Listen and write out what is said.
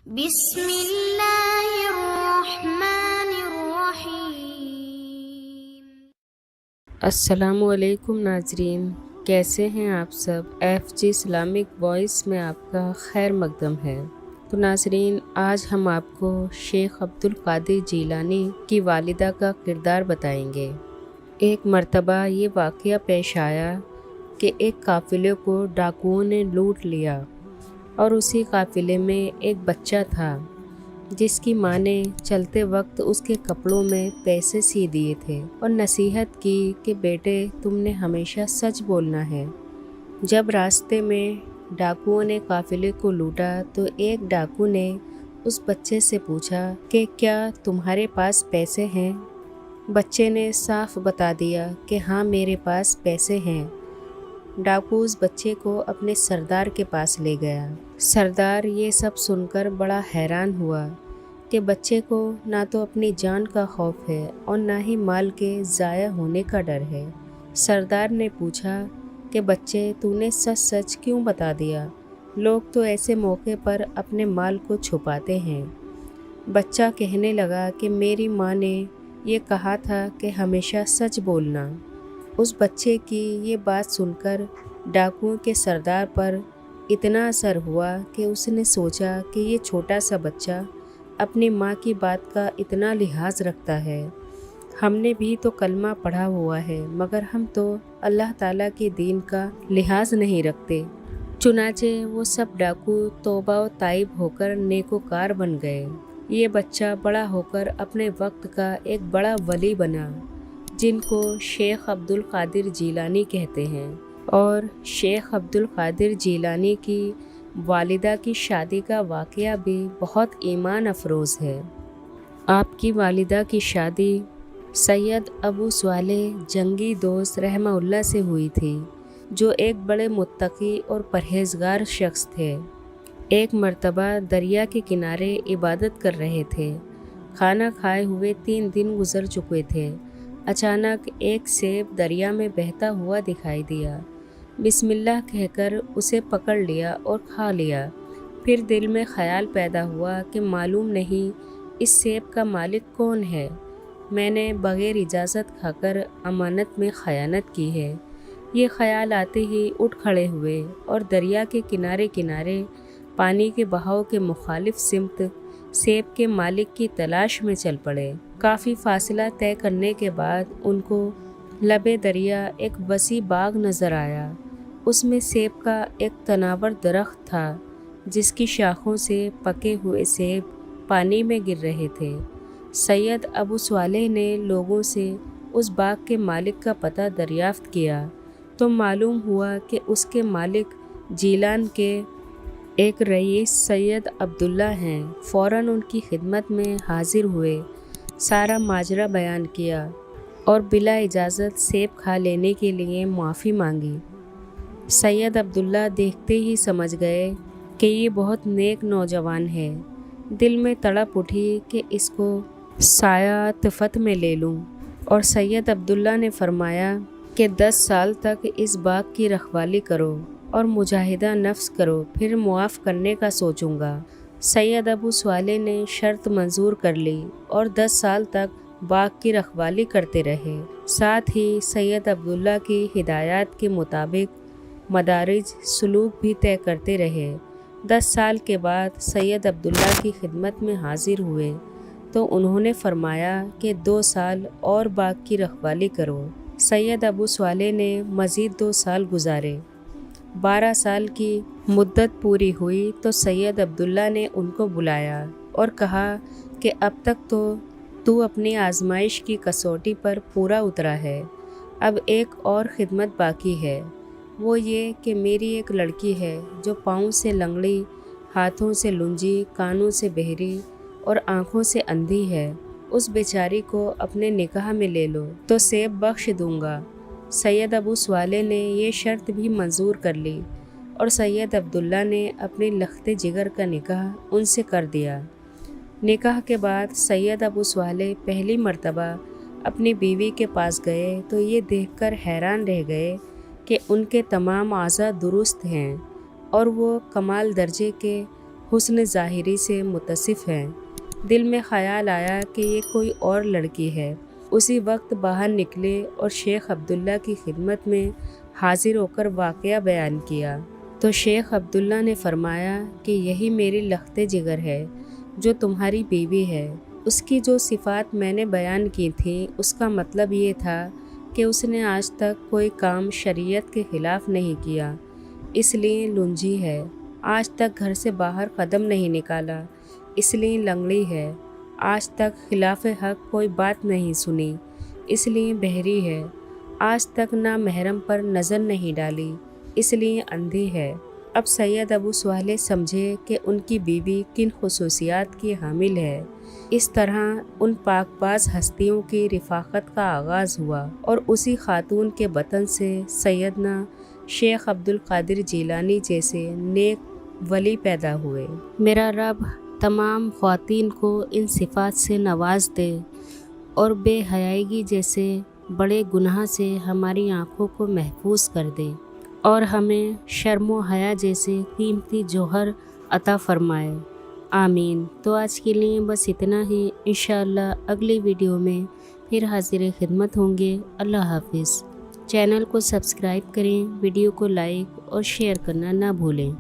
بسم اللہ الرحمن الرحیم۔ السلام علیکم ناظرین، کیسے ہیں آپ سب؟ ایف جی اسلامک وائس میں آپ کا خیر مقدم ہے۔ تو ناظرین، آج ہم آپ کو شیخ عبدالقادر جیلانی کی والدہ کا کردار بتائیں گے۔ ایک مرتبہ یہ واقعہ پیش آیا کہ ایک قافلے کو ڈاکوؤں نے لوٹ لیا اور اسی قافلے میں ایک بچہ تھا جس کی ماں نے چلتے وقت اس کے کپڑوں میں پیسے سی دیے تھے اور نصیحت کی کہ بیٹے تم نے ہمیشہ سچ بولنا ہے۔ جب راستے میں ڈاکوؤں نے قافلے کو لوٹا تو ایک ڈاکو نے اس بچے سے پوچھا کہ کیا تمہارے پاس پیسے ہیں؟ بچے نے صاف بتا دیا کہ ہاں میرے پاس پیسے ہیں۔ ڈاکو اس بچے کو اپنے سردار کے پاس لے گیا۔ سردار یہ سب سن کر بڑا حیران ہوا کہ بچے کو نہ تو اپنی جان کا خوف ہے اور نہ ہی مال کے ضائع ہونے کا ڈر ہے۔ سردار نے پوچھا کہ بچے تو نے سچ سچ کیوں بتا دیا؟ لوگ تو ایسے موقع پر اپنے مال کو چھپاتے ہیں۔ بچہ کہنے لگا کہ میری ماں نے یہ کہا تھا کہ ہمیشہ سچ بولنا۔ اس بچے کی یہ بات سن کر ڈاکوؤں کے سردار پر اتنا اثر ہوا کہ اس نے سوچا کہ یہ چھوٹا سا بچہ اپنی ماں کی بات کا اتنا لحاظ رکھتا ہے۔ ہم نے بھی تو کلمہ پڑھا ہوا ہے مگر ہم تو اللہ تعالیٰ کے دین کا لحاظ نہیں رکھتے۔ چنانچہ وہ سب ڈاکو توبہ و تائب ہو کر نیکوکار بن گئے۔ یہ بچہ بڑا ہو کر اپنے وقت کا ایک بڑا ولی بنا جن کو شیخ عبدالقادر جیلانی کہتے ہیں۔ اور شیخ عبدالقادر جیلانی کی والدہ کی شادی کا واقعہ بھی بہت ایمان افروز ہے۔ آپ کی والدہ کی شادی سید ابو صالح جنگی دوست رحمہ اللہ سے ہوئی تھی جو ایک بڑے متقی اور پرہیزگار شخص تھے۔ ایک مرتبہ دریا کے کنارے عبادت کر رہے تھے۔ کھانا کھائے ہوئے 3 دن گزر چکے تھے۔ اچانک ایک سیب دریا میں بہتا ہوا دکھائی دیا۔ بسم اللہ کہہ کر اسے پکڑ لیا اور کھا لیا۔ پھر دل میں خیال پیدا ہوا کہ معلوم نہیں اس سیب کا مالک کون ہے۔ میں نے بغیر اجازت کھا کر امانت میں خیانت کی ہے۔ یہ خیال آتے ہی اٹھ کھڑے ہوئے اور دریا کے کنارے کنارے پانی کے بہاؤ کے مخالف سمت سیب کے مالک کی تلاش میں چل پڑے۔ کافی فاصلہ طے کرنے کے بعد ان کو لبے دریا ایک وسیع باغ نظر آیا۔ اس میں سیب کا ایک تناور درخت تھا جس کی شاخوں سے پکے ہوئے سیب پانی میں گر رہے تھے۔ سید ابو صالح نے لوگوں سے اس باغ کے مالک کا پتہ دریافت کیا تو معلوم ہوا کہ اس کے مالک جیلان کے ایک رئیس سید عبداللہ ہیں۔ فوراً ان کی خدمت میں حاضر ہوئے، سارا ماجرا بیان کیا اور بلا اجازت سیب کھا لینے کے لیے معافی مانگی۔ سید عبداللہ دیکھتے ہی سمجھ گئے کہ یہ بہت نیک نوجوان ہے۔ دل میں تڑپ اٹھی کہ اس کو سایہ عاطفت میں لے لوں، اور سید عبداللہ نے فرمایا کہ 10 سال تک اس باغ کی رکھوالی کرو اور مجاہدہ نفس کرو، پھر معاف کرنے کا سوچوں گا۔ سید ابو صالح نے شرط منظور کر لی اور 10 سال تک باغ کی رکھوالی کرتے رہے۔ ساتھ ہی سید عبداللہ کی ہدایات کے مطابق مدارج سلوک بھی طے کرتے رہے۔ 10 سال کے بعد سید عبداللہ کی خدمت میں حاضر ہوئے تو انہوں نے فرمایا کہ 2 سال اور باغ کی رکھوالی کرو۔ سید ابو صالح نے مزید 2 سال گزارے۔ 12 سال کی مدت پوری ہوئی تو سید عبداللہ نے ان کو بلایا اور کہا کہ اب تک تو اپنی آزمائش کی کسوٹی پر پورا اترا ہے، اب ایک اور خدمت باقی ہے۔ وہ یہ کہ میری ایک لڑکی ہے جو پاؤں سے لنگڑی، ہاتھوں سے لنجی، کانوں سے بہری اور آنکھوں سے اندھی ہے۔ اس بیچاری کو اپنے نکاح میں لے لو تو سیب بخش دوں گا۔ سید ابو صالح نے یہ شرط بھی منظور کر لی اور سید عبداللہ نے اپنی لخت جگر کا نکاح ان سے کر دیا۔ نکاح کے بعد سید ابو صالح پہلی مرتبہ اپنی بیوی کے پاس گئے تو یہ دیکھ کر حیران رہ گئے کہ ان کے تمام اعضاء درست ہیں اور وہ کمال درجے کے حسن ظاہری سے متصف ہیں۔ دل میں خیال آیا کہ یہ کوئی اور لڑکی ہے۔ اسی وقت باہر نکلے اور شیخ عبداللہ کی خدمت میں حاضر ہو کر واقعہ بیان کیا تو شیخ عبداللہ نے فرمایا کہ یہی میری لخت جگر ہے جو تمہاری بیوی ہے۔ اس کی جو صفات میں نے بیان کی تھیں اس کا مطلب یہ تھا کہ اس نے آج تک کوئی کام شریعت کے خلاف نہیں کیا، اس لیے لنجی ہے۔ آج تک گھر سے باہر قدم نہیں نکالا، اس لیے لنگڑی ہے۔ آج تک خلاف حق کوئی بات نہیں سنی، اس لیے بہری ہے۔ آج تک نہ محرم پر نظر نہیں ڈالی، اس لیے اندھی ہے۔ اب سید ابو صالح سمجھے کہ ان کی بیوی کن خصوصیات کی حامل ہے۔ اس طرح ان پاک باز ہستیوں کی رفاقت کا آغاز ہوا اور اسی خاتون کے بطن سے سیدنا شیخ عبد القادر جیلانی جیسے نیک ولی پیدا ہوئے۔ میرا رب تمام خواتین کو ان صفات سے نواز دے اور بے حیائی جیسے بڑے گناہ سے ہماری آنکھوں کو محفوظ کر دے اور ہمیں شرم و حیا جیسے قیمتی جوہر عطا فرمائے، آمین۔ تو آج کے لیے بس اتنا ہی، انشاءاللہ اگلی ویڈیو میں پھر حاضر خدمت ہوں گے۔ اللہ حافظ۔ چینل کو سبسکرائب کریں، ویڈیو کو لائک اور شیئر کرنا نہ بھولیں۔